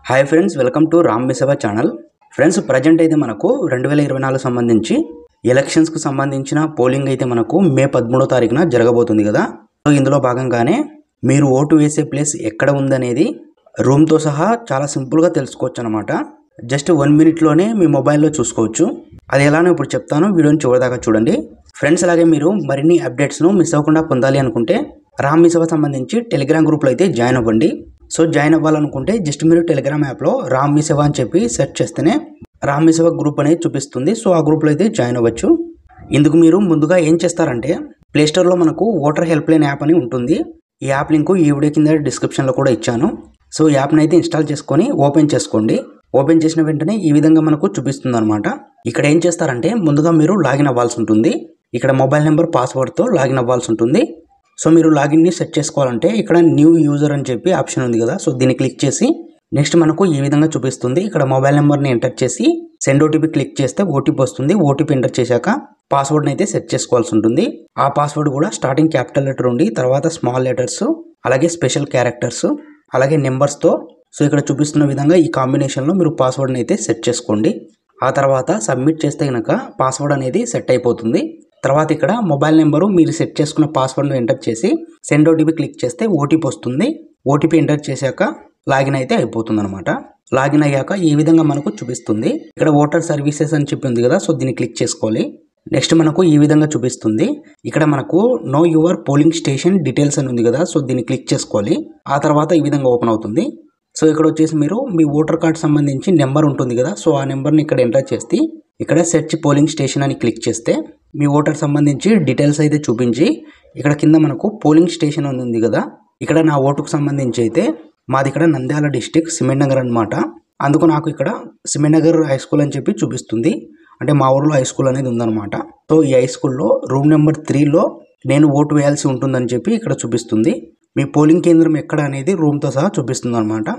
Hi friends, welcome to Ram మీ సేవ channel. Friends, present అయితే మనకు 2024 సంబంధించి ఎలక్షన్స్కు సంబంధించిన పోలింగ్ అయితే మనకు మే 13వ తారీఖున జరగబోతుంది కదా. సో ఇందులో భాగంగానే మీరు ఓటు వేసే ప్లేస్ ఎక్కడ ఉందనేది రూమ్తో సహా చాలా సింపుల్గా తెలుసుకోవచ్చు అనమాట. జస్ట్ 1 మినిట్లోనే మీ మొబైల్లో చూసుకోవచ్చు. అది ఎలానో ఇప్పుడు చెప్తాను, వీడియోని చివరిదాకా చూడండి. ఫ్రెండ్స్, అలాగే మీరు మరిన్ని అప్డేట్స్ను మిస్ అవ్వకుండా పొందాలి అనుకుంటే రామ్ మీ సేవ సంబంధించి టెలిగ్రామ్ గ్రూప్లో అయితే జాయిన్ అవ్వండి. సో జాయిన్ అవ్వాలనుకుంటే జస్ట్ మీరు టెలిగ్రామ్ యాప్లో రామ్ మీ సేవ అని చెప్పి సెర్చ్ చేస్తేనే రామ్ మీ సేవ గ్రూప్ అనేది చూపిస్తుంది. సో ఆ గ్రూప్లో అయితే జాయిన్ అవ్వచ్చు. ఇందుకు మీరు ముందుగా ఏం చేస్తారంటే ప్లేస్టోర్లో మనకు ఓటర్ హెల్ప్ లైన్ యాప్ అని ఉంటుంది. ఈ యాప్ లింకు ఈ వీడియో కింద డిస్క్రిప్షన్లో కూడా ఇచ్చాను. సో ఈ యాప్ని అయితే ఇన్స్టాల్ చేసుకొని ఓపెన్ చేసుకోండి. ఓపెన్ చేసిన వెంటనే ఈ విధంగా మనకు చూపిస్తుంది అనమాట. ఇక్కడ ఏం చేస్తారంటే ముందుగా మీరు లాగిన్ అవ్వాల్సి ఉంటుంది. ఇక్కడ మొబైల్ నెంబర్ పాస్వర్డ్తో లాగిన్ అవ్వాల్సి ఉంటుంది. సో మీరు లాగిన్ని సెట్ చేసుకోవాలంటే ఇక్కడ న్యూ యూజర్ అని చెప్పి ఆప్షన్ ఉంది కదా. సో దీన్ని క్లిక్ చేసి నెక్స్ట్ మనకు ఈ విధంగా చూపిస్తుంది. ఇక్కడ మొబైల్ నెంబర్ని ఎంటర్ చేసి సెండ్ ఓటీపీ క్లిక్ చేస్తే ఓటీపీ వస్తుంది. ఓటీపీ ఎంటర్ చేశాక పాస్వర్డ్ని అయితే సెట్ చేసుకోవాల్సి ఉంటుంది. ఆ పాస్వర్డ్ కూడా స్టార్టింగ్ క్యాపిటల్ లెటర్ ఉండి తర్వాత స్మాల్ లెటర్స్ అలాగే స్పెషల్ క్యారెక్టర్స్ అలాగే నెంబర్స్తో సో ఇక్కడ చూపిస్తున్న విధంగా ఈ కాంబినేషన్లో మీరు పాస్వర్డ్ని అయితే సెట్ చేసుకోండి. ఆ తర్వాత సబ్మిట్ చేస్తే కనుక పాస్వర్డ్ అనేది సెట్ అయిపోతుంది. తర్వాత ఇక్కడ మొబైల్ నెంబరు మీరు సెట్ చేసుకున్న పాస్వర్డ్ను ఎంటర్ చేసి సెండ్ ఓటీపీ క్లిక్ చేస్తే ఓటీపీ వస్తుంది. ఓటీపీ ఎంటర్ చేశాక లాగిన్ అయితే అయిపోతుంది అనమాట. లాగిన్ అయ్యాక ఈ విధంగా మనకు చూపిస్తుంది. ఇక్కడ ఓటర్ సర్వీసెస్ అని చెప్పి ఉంది కదా. సో దీన్ని క్లిక్ చేసుకోవాలి. నెక్స్ట్ మనకు ఈ విధంగా చూపిస్తుంది. ఇక్కడ మనకు know your polling station details అని ఉంది కదా. సో దీన్ని క్లిక్ చేసుకోవాలి. ఆ తర్వాత ఈ విధంగా ఓపెన్ అవుతుంది. సో ఇక్కడ వచ్చేసి మీరు మీ ఓటర్ కార్డ్ సంబంధించి నెంబర్ ఉంటుంది కదా. సో ఆ నెంబర్ని ఇక్కడ ఎంటర్ చేసి ఇక్కడ సెర్చ్ పోలింగ్ స్టేషన్ అని క్లిక్ చేస్తే మీ ఓటర్ సంబంధించి డీటెయిల్స్ అయితే చూపించి ఇక్కడ కింద మనకు పోలింగ్ స్టేషన్ అని ఉంది కదా. ఇక్కడ నా ఓటుకు సంబంధించి అయితే మాది ఇక్కడ నంద్యాల డిస్టిక్ సిమెంట్ నగర్ అనమాట. అందుకు నాకు ఇక్కడ సిమెంట్ నగర్ హై స్కూల్ అని చెప్పి చూపిస్తుంది. అంటే మా ఊర్లో హై స్కూల్ అనేది ఉందన్నమాట. సో ఈ హై స్కూల్లో రూమ్ నెంబర్ 3లో నేను ఓటు వేయాల్సి ఉంటుందని చెప్పి ఇక్కడ చూపిస్తుంది. మీ పోలింగ్ కేంద్రం ఎక్కడ అనేది రూమ్తో సహా చూపిస్తుంది అనమాట.